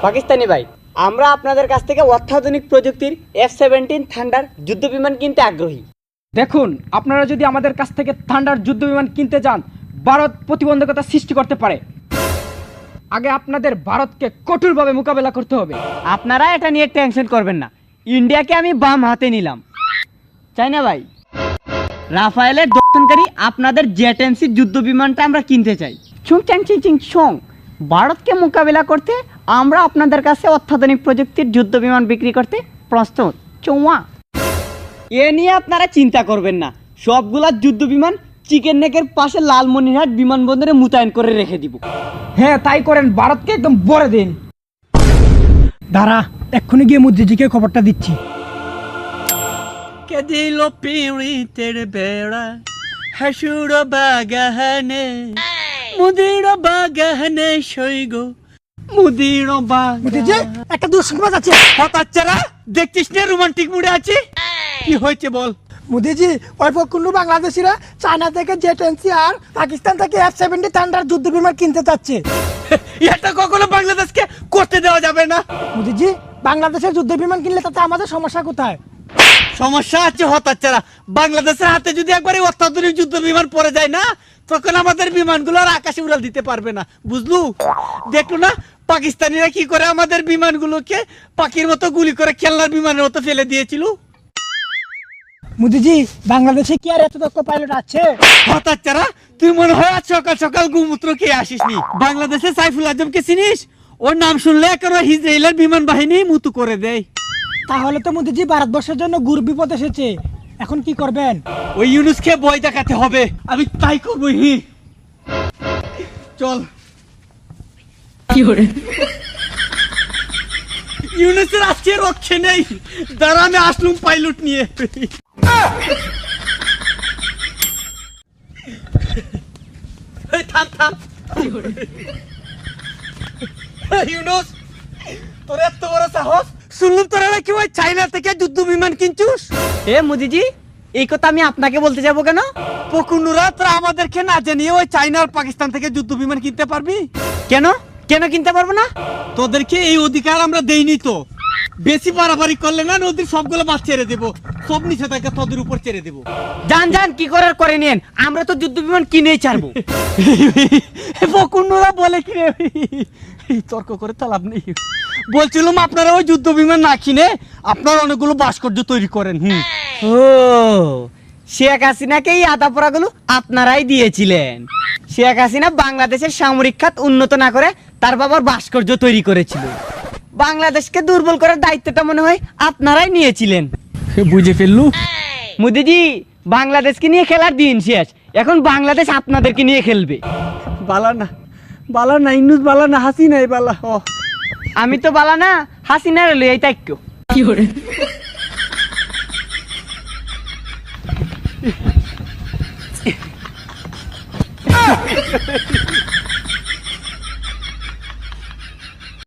পাকিস্তানি ভাই, আমরা আপনাদের কাছ থেকে অত্যাধুনিক প্রযুক্তির F-17 থান্ডার যুদ্ধ বিমান কিনতে আগ্রহী। দেখুন, আপনারা যদি আমাদের কাছ থেকে থান্ডার যুদ্ধ বিমান কিনতে যান, ভারত প্রতিবন্ধকতা সৃষ্টি করতে পারে। আগে আপনাদের ভারতকে কঠোরভাবে মোকাবেলা করতে হবে। আপনারা এটা নিয়ে টেনশন করবেন না, ইন্ডিয়াকে আমি বাম হাতে নিলাম। চাইনা ভাই, রাফায়েলের দর্শনকারী আপনাদের জেট-এমসি যুদ্ধ বিমানটা আমরা কিনতে চাই। ছুং চ্যাং চিং চিং ছং, ভারতকে মোকাবেলা করতে আমরা আপনাদের কাছে অত্যাধুনিক প্রযুক্তির যুদ্ধ বিমান বিক্রি করতে প্রস্তুত। চৌয়া, এ নিয়ে আপনারা চিন্তা করবেন না, সবগুলা যুদ্ধ বিমান চিকেন নেকের পাশে লালমনিরহাট বিমানবন্দরে মোতায়েন করে রেখে দিব। হ্যাঁ, তাই করেন, ভারতকে একদম ভরে দিন। দাঁড়া, এক্ষুনি গিয়ে মুদ্রিজিকে খবরটা দিচ্ছি। কে দিল পিড়িতের বেড়া হাসুর বাগানে, মুদির বাগানে সইগ মুদির মুদ্রিজি, একটা দুঃসংবাদ আছে। বাচ্চারা দেখছিস না রোমান্টিক মুডে আছে, কি হয়েছে বল। মুদ্রিজি, ওই পক্ষুন্নু বাংলাদেশিরা চায়না থেকে জেট-এমসি আর পাকিস্তান থেকে F-17 থান্ডার যুদ্ধ বিমান কিনতে চাচ্ছে। এটা কখনো বাংলাদেশকে করতে দেওয়া যাবে না। মুদ্রিজি, বাংলাদেশের যুদ্ধ বিমান কিনলে তাতে আমাদের সমস্যা কোথায়? সমস্যা আছে হতাচ্চারা, বাংলাদেশের হাতে যদি একবার এই অত্যাধুনিক যুদ্ধ বিমান পড়ে যায় না, তখন আমাদের বিমানগুলো আর আকাশে উড়াল দিতে পারবে না, বুঝলু? দেখলো না পাকিস্তানিরা কি করে আমাদের বিমানগুলোকে পাখির মতো গুলি করে খেলনার বিমানের মতো ফেলে দিয়েছিল। মুদ্রিজি, বাংলাদেশে কি আর এত দক্ষ পাইলট আছে? হতাচ্চারা, তুই মনে হয় আজ সকাল সকাল গোমূত্র খেয়ে আসিসনি। বাংলাদেশে সাইফুল আজমকে চিনিস? ওর নাম শুনলে একেবারে ইসরায়েলের বিমান বাহিনী মুতু করে দেয়। তাহলে তো মুদ্রিজি ভারতবর্ষের জন্য গুর বিপদ এসেছে, এখন কি করবেন? ওই ইউনুসকে ভয় দেখাতে হবে, আমি তাই করবো। চল। ইউনুসের আজকে রক্ষে নেই, দাঁড়া আমি আসলুম পাইলট নিয়ে। এই থাম থাম। ইউনুস, তোর এত বড় সাহস! শুনলাম তোরা নাকি ওই চায়না থেকে যুদ্ধ বিমান কিনছিস। এ মোদিজি, এই কথা আমি আপনাকে বলতে যাব কেন? পকুনুরা, তোরা আমাদেরকে না জানিয়ে ওই চায়না আর পাকিস্তান থেকে যুদ্ধ বিমান কিনতে পারবি? কেন কেন কিনতে পারবো না? তোদেরকে এই অধিকার আমরা দেইনি তো। বেশি বাড়াবাড়ি করলে না নদীর সবগুলো মাছ ছেড়ে দেবো, সব নিষেধাজ্ঞা তোদের উপর ছেড়ে দেবো। যান যান, কি করার করে নিন, আমরা তো যুদ্ধ বিমান কিনেই ছাড়বো। পকুনুরা বলে কি রে, তর্ক করে তো লাভ নেই। বলছিলাম আপনারা ওই যুদ্ধ বিমান না কিনে আপনারা অনেকগুলো ভাস্কর্য তৈরি করেন। ও, শেখ হাসিনাকে এই আদা পোড়াগুলো আপনারাই দিয়েছিলেন। শেখ হাসিনা বাংলাদেশের সামরিক খাত উন্নত না করে তার বাবার ভাস্কর্য তৈরি করেছিল। বাংলাদেশকে দুর্বল করার দায়িত্বটা মনে হয় আপনারাই নিয়েছিলেন। বুঝে ফেললু মোদিজি, বাংলাদেশকে নিয়ে খেলার দিন শেষ, এখন বাংলাদেশ আপনাদেরকে নিয়ে খেলবে। বালা না, বালা না, ইনুস বালা না, হাসিনা এই বালা। ও, আমি তো বালা না, হাসিনার লই এই তাইক্য। কি করে